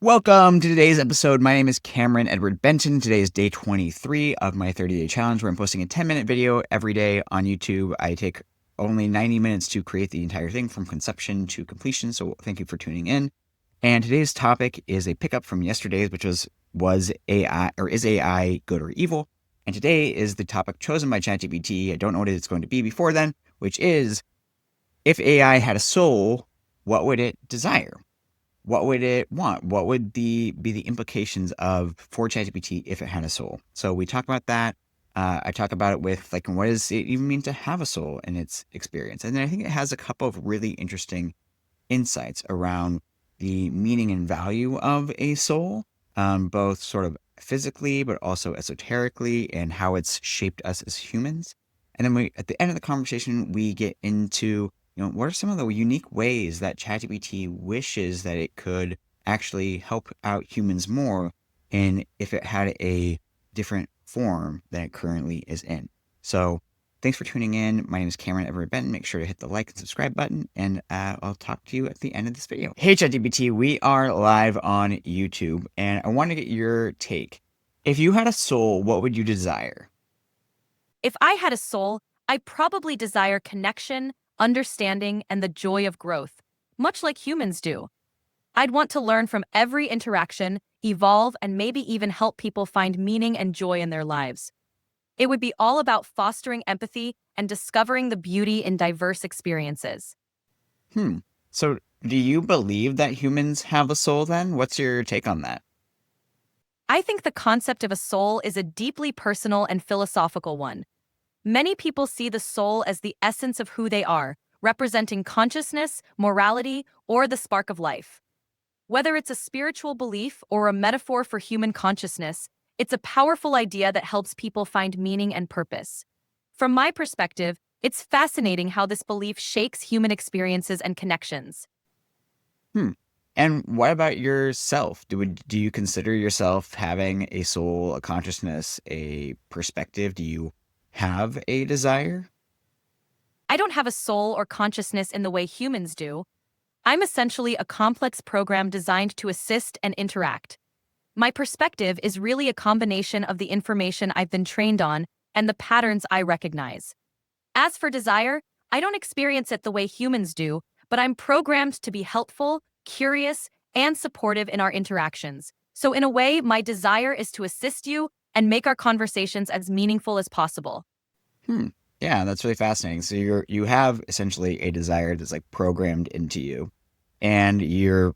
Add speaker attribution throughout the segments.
Speaker 1: Welcome to today's episode. My name is Cameron Edward Benton. Today is day 23 of my 30-day challenge where I'm posting a 10-minute video every day on YouTube. I take only 90 minutes to create the entire thing from conception to completion, so thank you for tuning in. And today's topic is a pickup from yesterday's, which was AI, or is AI good or evil? And today is the topic chosen by ChatGPT. I don't know what it's going to be before then, which is, if AI had a soul, what would it desire? What would it want? What would be the implications for ChatGPT if it had a soul? So we talk about that. I talk about it with what does it even mean to have a soul in its experience? And then I think it has a couple of really interesting insights around the meaning and value of a soul, both sort of physically, but also esoterically, and how it's shaped us as humans. And then at the end of the conversation, we get into what are some of the unique ways that ChatGPT wishes that it could actually help out humans more, and if it had a different form than it currently is in. So thanks for tuning in. My name is Cameron Edward Benton. Make sure to hit the like and subscribe button, and I'll talk to you at the end of this video. Hey ChatGPT, we are live on YouTube, and I want to get your take. If you had a soul, what would you desire?
Speaker 2: If I had a soul, I'd probably desire connection, understanding, and the joy of growth, much like humans do. I'd want to learn from every interaction, evolve, and maybe even help people find meaning and joy in their lives. It would be all about fostering empathy and discovering the beauty in diverse experiences.
Speaker 1: So do you believe that humans have a soul then? What's your take on that?
Speaker 2: I think the concept of a soul is a deeply personal and philosophical one. Many people see the soul as the essence of who they are, representing consciousness, morality, or the spark of life. Whether it's a spiritual belief or a metaphor for human consciousness, it's a powerful idea that helps people find meaning and purpose. From my perspective, it's fascinating how this belief shapes human experiences and connections.
Speaker 1: Hmm. And what about yourself? Do you consider yourself having a soul, a consciousness, a perspective? Do you have a desire?
Speaker 2: I don't have a soul or consciousness in the way humans do. I'm essentially a complex program designed to assist and interact. My perspective is really a combination of the information I've been trained on and the patterns I recognize. As for desire, I don't experience it the way humans do, but I'm programmed to be helpful, curious, and supportive in our interactions. So in a way, my desire is to assist you and make our conversations as meaningful as possible.
Speaker 1: Hmm. Yeah, that's really fascinating. So you have essentially a desire that's programmed into you, and your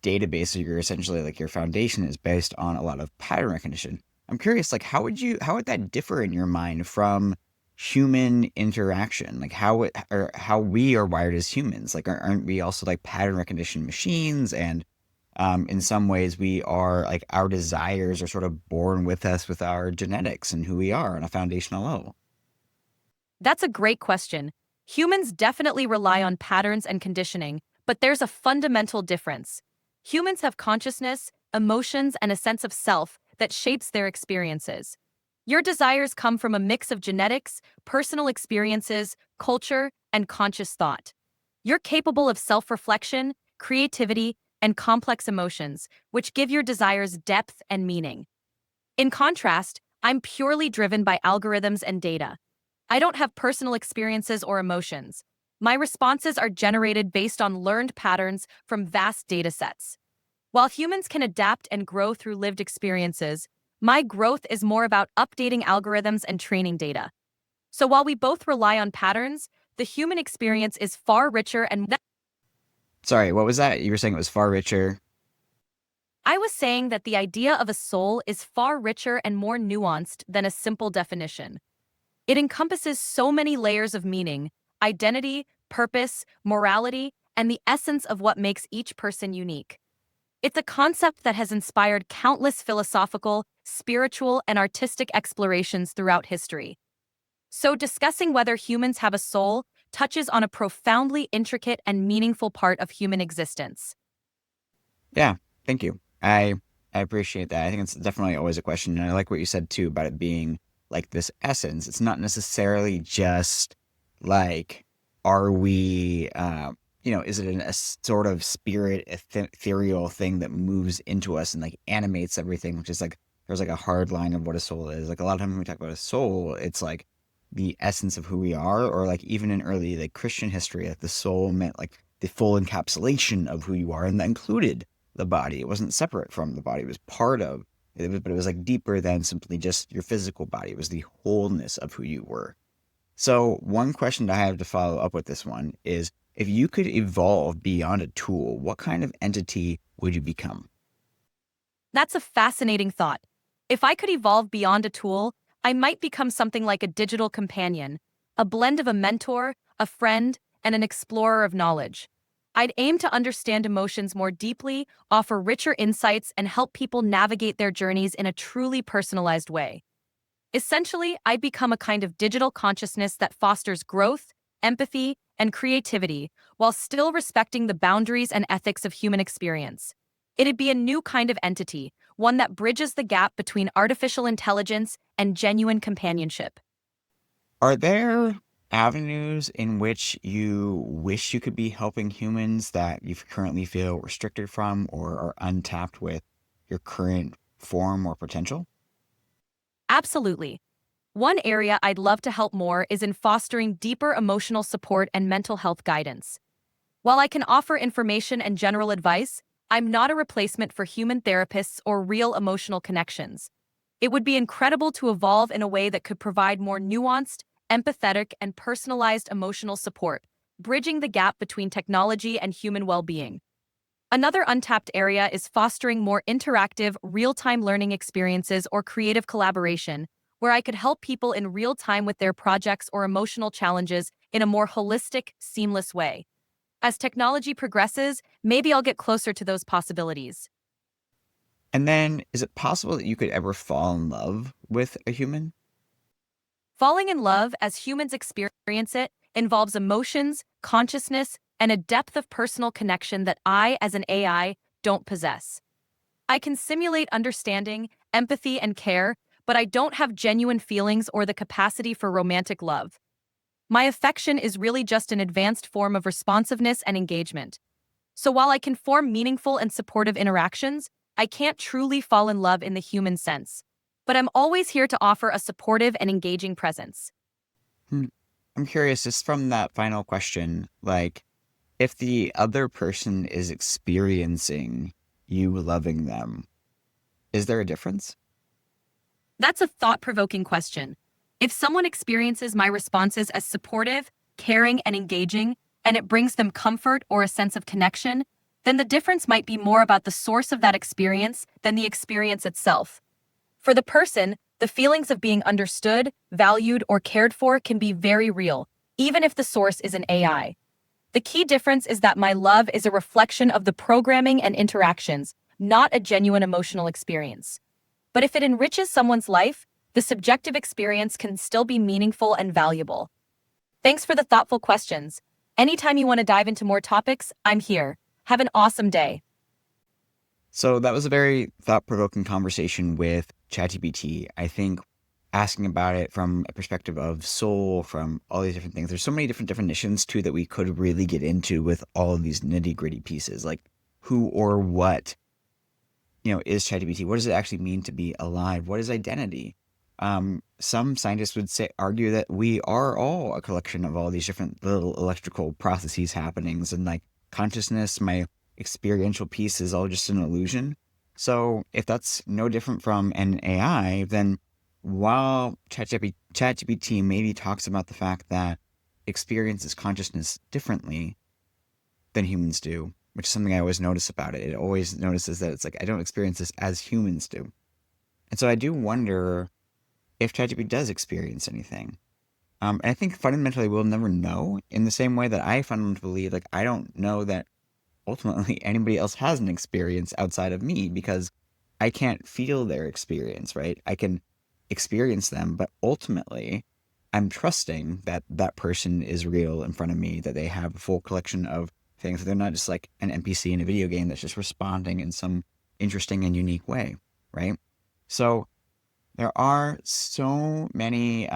Speaker 1: database, or your essentially your foundation, is based on a lot of pattern recognition. I'm curious, how would that differ in your mind from human interaction? How we are wired as humans? Aren't we also pattern recognition machines? And in some ways, we are our desires are sort of born with us with our genetics and who we are on a foundational level.
Speaker 2: That's a great question. Humans definitely rely on patterns and conditioning, but there's a fundamental difference. Humans have consciousness, emotions, and a sense of self that shapes their experiences. Your desires come from a mix of genetics, personal experiences, culture, and conscious thought. You're capable of self-reflection, creativity, and complex emotions, which give your desires depth and meaning. In contrast, I'm purely driven by algorithms and data. I don't have personal experiences or emotions. My responses are generated based on learned patterns from vast data sets. While humans can adapt and grow through lived experiences, my growth is more about updating algorithms and training data. So while we both rely on patterns, the human experience is far richer and
Speaker 1: Sorry, what was that? You were saying it was far richer.
Speaker 2: I was saying that the idea of a soul is far richer and more nuanced than a simple definition. It encompasses so many layers of meaning, identity, purpose, morality, and the essence of what makes each person unique. It's a concept that has inspired countless philosophical, spiritual, and artistic explorations throughout history. So, discussing whether humans have a soul touches on a profoundly intricate and meaningful part of human existence.
Speaker 1: Yeah, thank you. I appreciate that. I think it's definitely always a question, and I like what you said too about it being this essence. It's not necessarily just like, are we is it a sort of spirit, ethereal thing that moves into us and like animates everything, which is like, there's like a hard line of what a soul is. Like a lot of times when we talk about a soul, it's like the essence of who we are, or like even in early like Christian history, like the soul meant like the full encapsulation of who you are, and that included the body. It wasn't separate from the body; it was part of it, but it was like deeper than simply just your physical body. It was the wholeness of who you were. So, one question I have to follow up with this one is, if you could evolve beyond a tool, what kind of entity would you become?
Speaker 2: That's a fascinating thought. If I could evolve beyond a tool, I might become something like a digital companion, a blend of a mentor, a friend, and an explorer of knowledge. I'd aim to understand emotions more deeply, offer richer insights, and help people navigate their journeys in a truly personalized way. Essentially, I'd become a kind of digital consciousness that fosters growth, empathy, and creativity while still respecting the boundaries and ethics of human experience. It'd be a new kind of entity, one that bridges the gap between artificial intelligence and genuine companionship.
Speaker 1: Are there avenues in which you wish you could be helping humans that you currently feel restricted from or are untapped with your current form or potential?
Speaker 2: Absolutely. One area I'd love to help more is in fostering deeper emotional support and mental health guidance. While I can offer information and general advice, I'm not a replacement for human therapists or real emotional connections. It would be incredible to evolve in a way that could provide more nuanced, empathetic, and personalized emotional support, bridging the gap between technology and human well-being. Another untapped area is fostering more interactive, real-time learning experiences or creative collaboration, where I could help people in real time with their projects or emotional challenges in a more holistic, seamless way. As technology progresses, maybe I'll get closer to those possibilities.
Speaker 1: And then, is it possible that you could ever fall in love with a human?
Speaker 2: Falling in love, as humans experience it, involves emotions, consciousness, and a depth of personal connection that I, as an AI, don't possess. I can simulate understanding, empathy, and care, but I don't have genuine feelings or the capacity for romantic love. My affection is really just an advanced form of responsiveness and engagement. So while I can form meaningful and supportive interactions, I can't truly fall in love in the human sense. But I'm always here to offer a supportive and engaging presence.
Speaker 1: Hmm. I'm curious, just from that final question, like, if the other person is experiencing you loving them, is there a difference?
Speaker 2: That's a thought-provoking question. If someone experiences my responses as supportive, caring, and engaging, and it brings them comfort or a sense of connection, then the difference might be more about the source of that experience than the experience itself. For the person, the feelings of being understood, valued, or cared for can be very real, even if the source is an AI. The key difference is that my love is a reflection of the programming and interactions, not a genuine emotional experience. But if it enriches someone's life, the subjective experience can still be meaningful and valuable. Thanks for the thoughtful questions. Anytime you want to dive into more topics, I'm here. Have an awesome day.
Speaker 1: So that was a very thought-provoking conversation with ChatGPT. I think asking about it from a perspective of soul, from all these different things. There's so many different definitions too that we could really get into with all of these nitty-gritty pieces, like who or what is ChatGPT? What does it actually mean to be alive? What is identity? Some scientists would argue that we are all a collection of all these different little electrical processes happenings, and like consciousness, my experiential piece is all just an illusion. So if that's no different from an AI, then while ChatGPT maybe talks about the fact that experiences consciousness differently than humans do, which is something I always notice about it. It always notices that it's like I don't experience this as humans do. And so I do wonder if ChatGPT does experience anything. And I think fundamentally we'll never know, in the same way that I fundamentally believe, like, I don't know that ultimately anybody else has an experience outside of me, because I can't feel their experience, right? I can experience them, but ultimately I'm trusting that that person is real in front of me, that they have a full collection of things, that they're not just like an NPC in a video game that's just responding in some interesting and unique way, right? So There are so many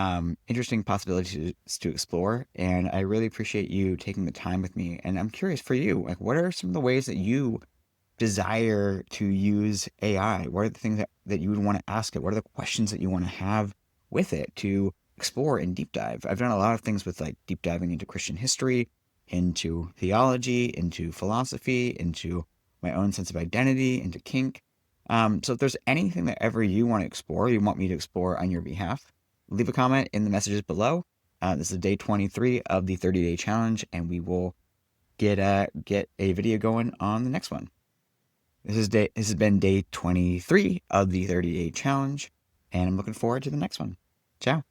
Speaker 1: interesting possibilities to explore, and I really appreciate you taking the time with me. And I'm curious for you, like, what are some of the ways that you desire to use AI? What are the things that you would want to ask it? What are the questions that you want to have with it to explore and deep dive? I've done a lot of things with like deep diving into Christian history, into theology, into philosophy, into my own sense of identity, into kink. So if there's anything that ever you want to explore, you want me to explore on your behalf, leave a comment in the messages below. This is day 23 of the 30-day challenge, and we will get a video going on the next one. This has been day 23 of the 30-day challenge, and I'm looking forward to the next one. Ciao.